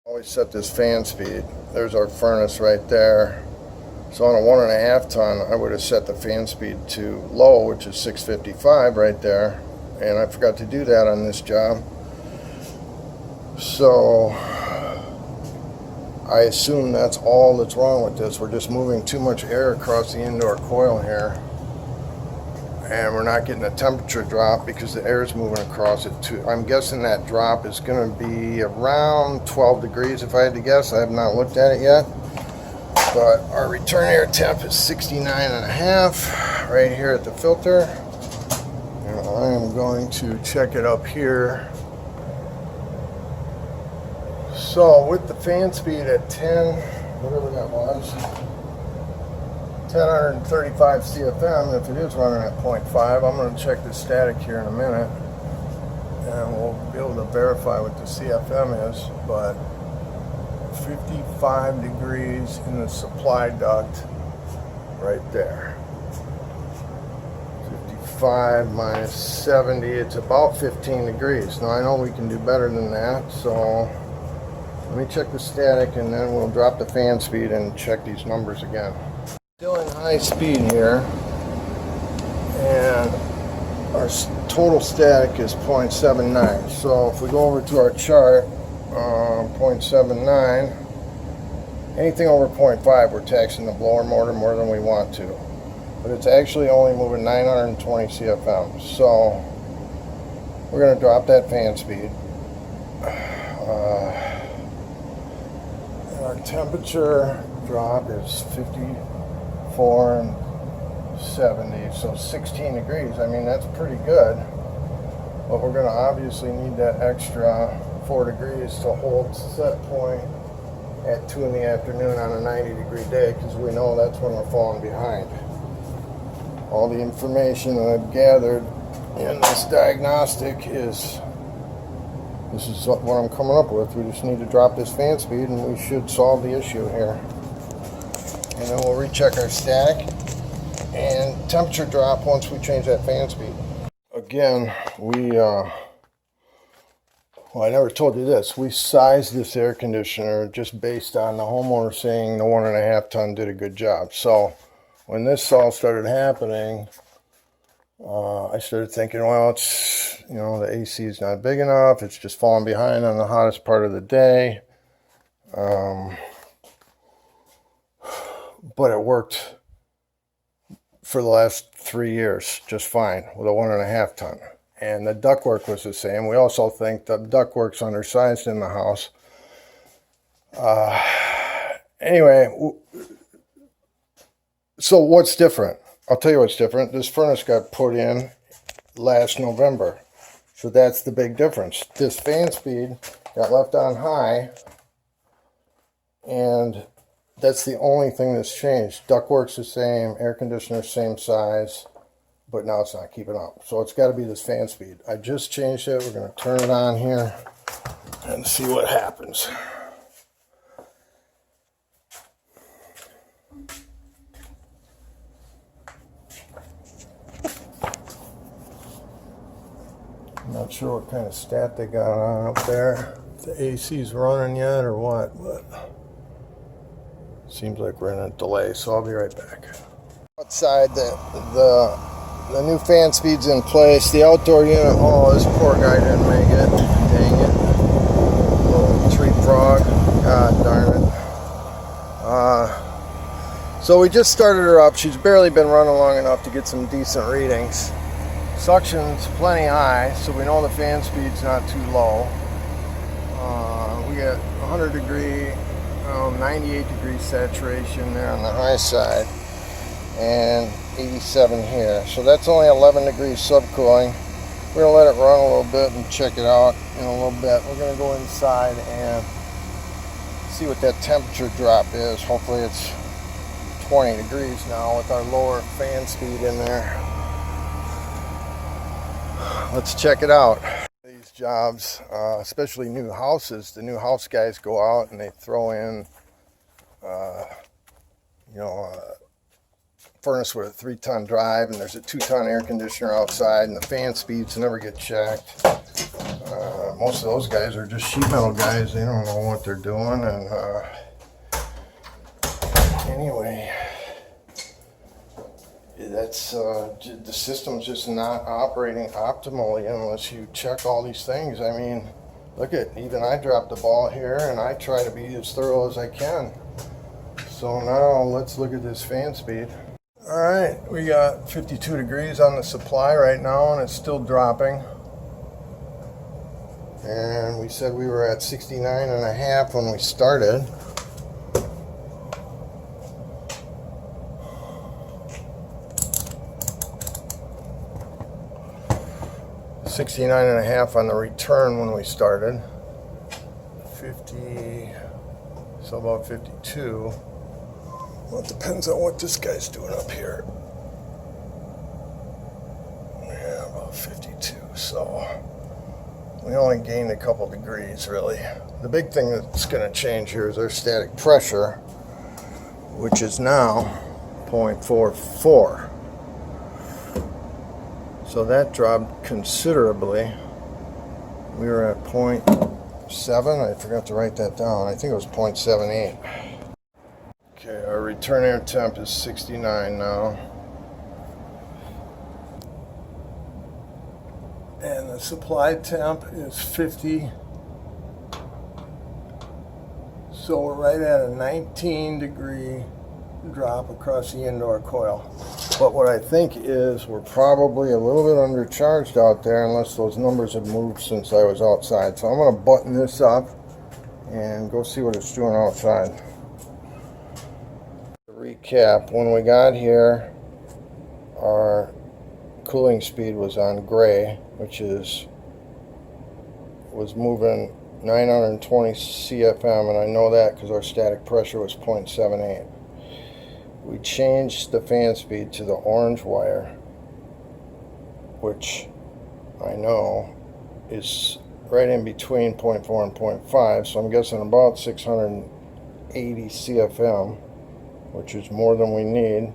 Always set this fan speed. There's our furnace right there. So on a 1.5 ton, I would have set the fan speed to low, which is 655 right there. And I forgot to do that on this job. So I assume that's all that's wrong with this. We're just moving too much air across the indoor coil here. And we're not getting a temperature drop because the air is moving across it too. I'm guessing that drop is going to be around 12 degrees if I had to guess. I have not looked at it yet. But our return air temp is 69.5 right here at the filter. And I am going to check it up here. So with the fan speed at 10, whatever that was, 1035 CFM, if it is running at 0.5, I'm going to check the static here in a minute and we'll be able to verify what the CFM is. But 55 degrees in the supply duct right there. 55 minus 70, it's about 15 degrees. Now I know we can do better than that, so let me check the static and then we'll drop the fan speed and check these numbers again. Still in high speed here, and our total static is 0.79. So if we go over to our chart, 0.79, anything over 0.5 we're taxing the blower motor more than we want to. But it's actually only moving 920 CFM. So we're going to drop that fan speed. And our temperature drop is 54 and 70, so 16 degrees. I mean, that's pretty good. But we're going to obviously need that extra 4 degrees to hold set point at 2 in the afternoon on a 90-degree day, because we know that's when we're falling behind. All the information that I've gathered in this diagnostic is this is what I'm coming up with. We just need to drop this fan speed and we should solve the issue here. And then we'll recheck our static and temperature drop once we change that fan speed. Again, well, I never told you this. We sized this air conditioner just based on the homeowner saying the 1.5 ton did a good job. So when this all started happening, I started thinking, well, it's, you know, the AC is not big enough. It's just falling behind on the hottest part of the day. But it worked for the last 3 years just fine with a 1.5 ton. And the ductwork was the same. We also think the ductwork's undersized in the house. Anyway, so what's different? I'll tell you what's different. This furnace got put in last November. So that's the big difference. This fan speed got left on high, and that's the only thing that's changed. Ductwork's the same, air conditioner same size, but now it's not keeping up. So it's got to be this fan speed. I just changed it. We're going to turn it on here and see what happens. I'm not sure what kind of stat they got on up there. If the AC's running yet or what, but seems like we're in a delay, so I'll be right back. Outside, the new fan speed's in place. The outdoor unit, oh, this poor guy didn't make it. Dang it. Little tree frog. God darn it. So we just started her up. She's barely been running long enough to get some decent readings. Suction's plenty high, so we know the fan speed's not too low. We got 100 degree, 98 degree saturation there on the high side, and 87 here. So that's only 11 degrees subcooling. We're gonna let it run a little bit and check it out in a little bit. We're gonna go inside and see what that temperature drop is. Hopefully it's 20 degrees now with our lower fan speed in there. Let's check it out. These jobs, especially new houses, the new house guys go out and they throw in, furnace with a 3-ton drive, and there's a 2-ton air conditioner outside, and the fan speeds never get checked. most of those guys are just sheet metal guys. They don't know what they're doing. And anyway, that's the system's just not operating optimally unless you check all these things. I mean, look at, even I dropped the ball here, and I try to be as thorough as I can. So now let's look at this fan speed. All right, we got 52 degrees on the supply right now, and it's still dropping. And we said we were at 69.5 when we started. $69.5 on the return when we started. 50, so about 52. Well, it depends on what this guy's doing up here. Yeah, about 52. So we only gained a couple degrees, really. The big thing that's going to change here is our static pressure, which is now 0.44. So that dropped considerably. We were at 0.7. I forgot to write that down. I think it was 0.78. Okay, our return air temp is 69 now. And the supply temp is 50. So we're right at a 19-degree drop across the indoor coil. But what I think is we're probably a little bit undercharged out there unless those numbers have moved since I was outside. So I'm going to button this up and go see what it's doing outside. To recap, when we got here, our cooling speed was on gray, which was moving 920 CFM, and I know that because our static pressure was 0.78. We changed the fan speed to the orange wire, which I know is right in between 0.4 and 0.5, so I'm guessing about 680 CFM, which is more than we need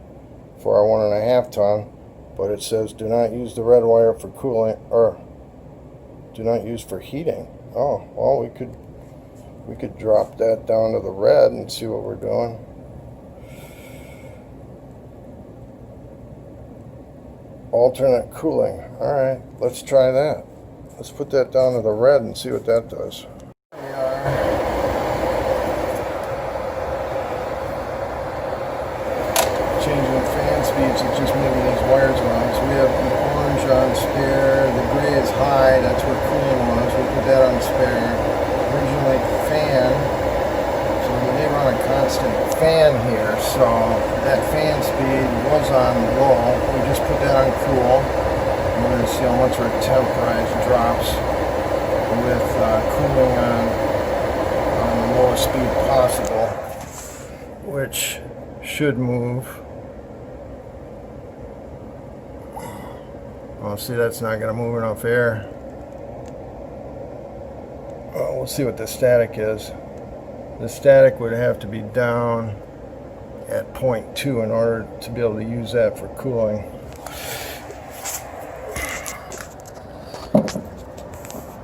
for our 1.5 ton. But it says do not use the red wire for cooling, or do not use for heating. Oh, well, we could drop that down to the red and see what we're doing. Alternate cooling. All right, let's try that. Let's put that down to the red and see what that does. Changing fan speeds, it's just moving these wires around. So we have the orange on spare, the gray is high, that's where cooling was. We put that on spare. Originally fan, so they run a constant fan here, so that fan speed was on low. We just put that on cool. We're going to see how much our temp rise drops with cooling on the lowest speed possible, which should move. Well, see, that's not going to move enough air. Well, we'll see what the static is. The static would have to be down at 0.2 in order to be able to use that for cooling.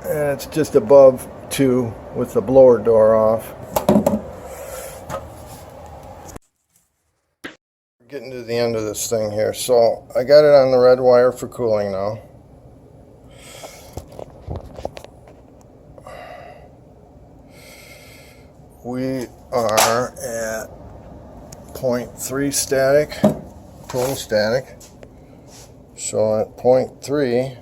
And it's just above 2 with the blower door off. Getting to the end of this thing here. So I got it on the red wire for cooling now. We are at 0.3 static, total static. So at 0.3,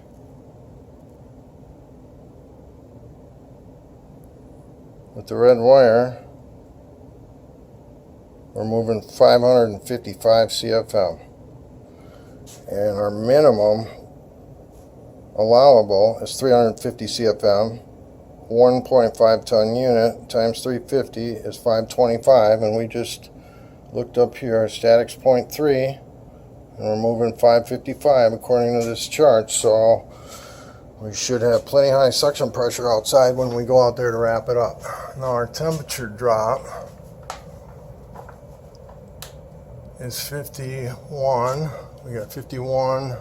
with the red wire, we're moving 555 CFM. And our minimum allowable is 350 CFM. 1.5 ton unit times 350 is 525, and we just looked up here, our static's 0.3, and we're moving 555 according to this chart, so we should have plenty high suction pressure outside when we go out there to wrap it up. Now our temperature drop is 51. We got 51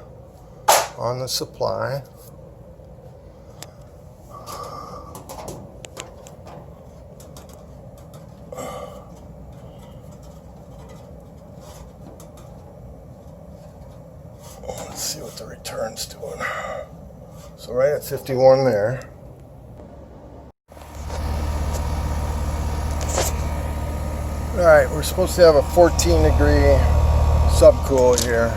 on the supply. see what the return's doing. So right at 51 there. Alright, we're supposed to have a 14 degree subcool here,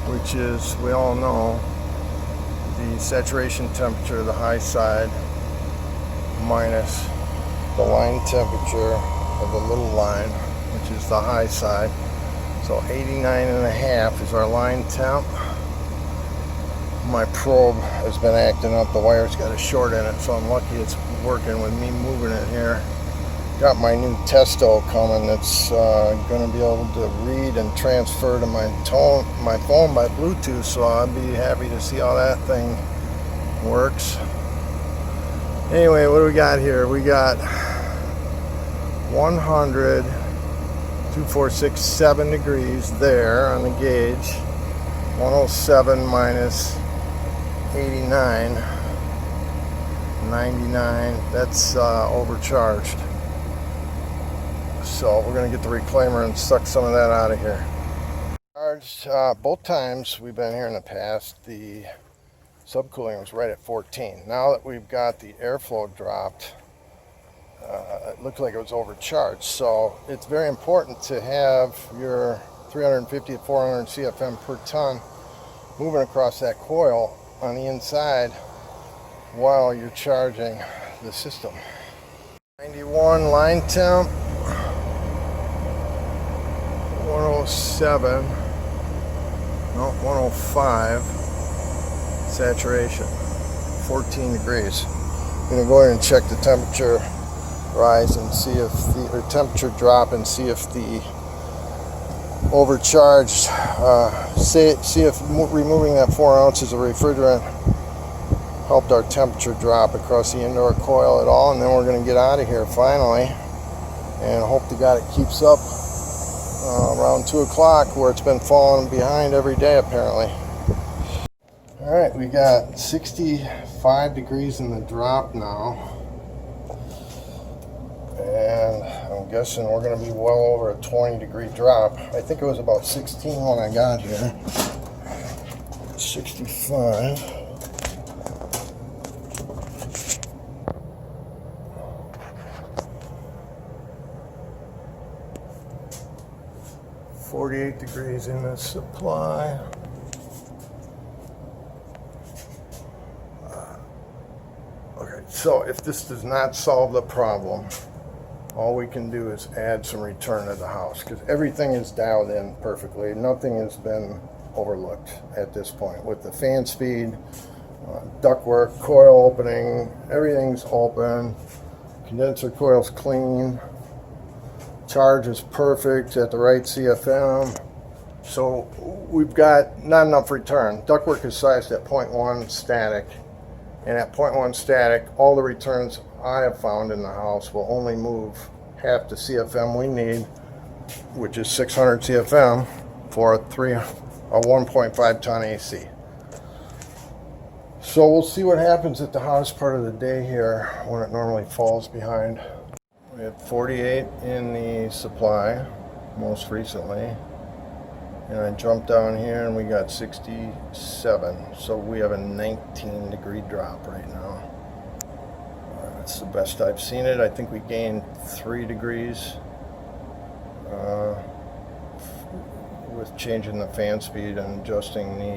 which is, we all know, the saturation temperature, the high side, minus the line temperature of the little line, which is the high side. So 89.5 is our line temp. My probe has been acting up. The wire's got a short in it, so I'm lucky it's working with me moving it here. Got my new testo coming that's going to be able to read and transfer to my phone by Bluetooth, so I'll be happy to see how that thing works. Anyway, what do we got here? We got 100, 246.7 degrees there on the gauge. 107 minus 89, 99. That's overcharged. So we're going to get the reclaimer and suck some of that out of here. Charged both times we've been here in the past, the subcooling was right at 14. Now that we've got the airflow dropped, it looked like it was overcharged. So it's very important to have your 350 to 400 CFM per ton moving across that coil on the inside while you're charging the system. 91 line temp, 107, no, 105 saturation, 14 degrees. I'm going to go ahead and check the temperature rise and see if the temperature drop and see if the overcharged, see if removing that 4 ounces of refrigerant helped our temperature drop across the indoor coil at all. And then we're going to get out of here finally and hope to God it keeps up around 2 o'clock, where it's been falling behind every day apparently. Alright, we got 65 degrees in the drop now, and I'm guessing we're going to be well over a 20 degree drop. I think it was about 16 when I got here. 65. $48 degrees in the supply. Okay, so if this does not solve the problem, all we can do is add some return to the house, because everything is dialed in perfectly. Nothing has been overlooked at this point. With the fan speed, ductwork, coil opening, everything's open. Condenser coil's clean. Charge is perfect at the right CFM. So we've got not enough return. Ductwork is sized at 0.1 static. And at 0.1 static, all the returns I have found in the house will only move half the CFM we need, which is 600 CFM for a 1.5 ton AC. So we'll see what happens at the hottest part of the day here when it normally falls behind. We had 48 in the supply most recently, and I jumped down here and we got 67. So we have a 19 degree drop right now. That's the best I've seen it. I think we gained 3 degrees with changing the fan speed and adjusting the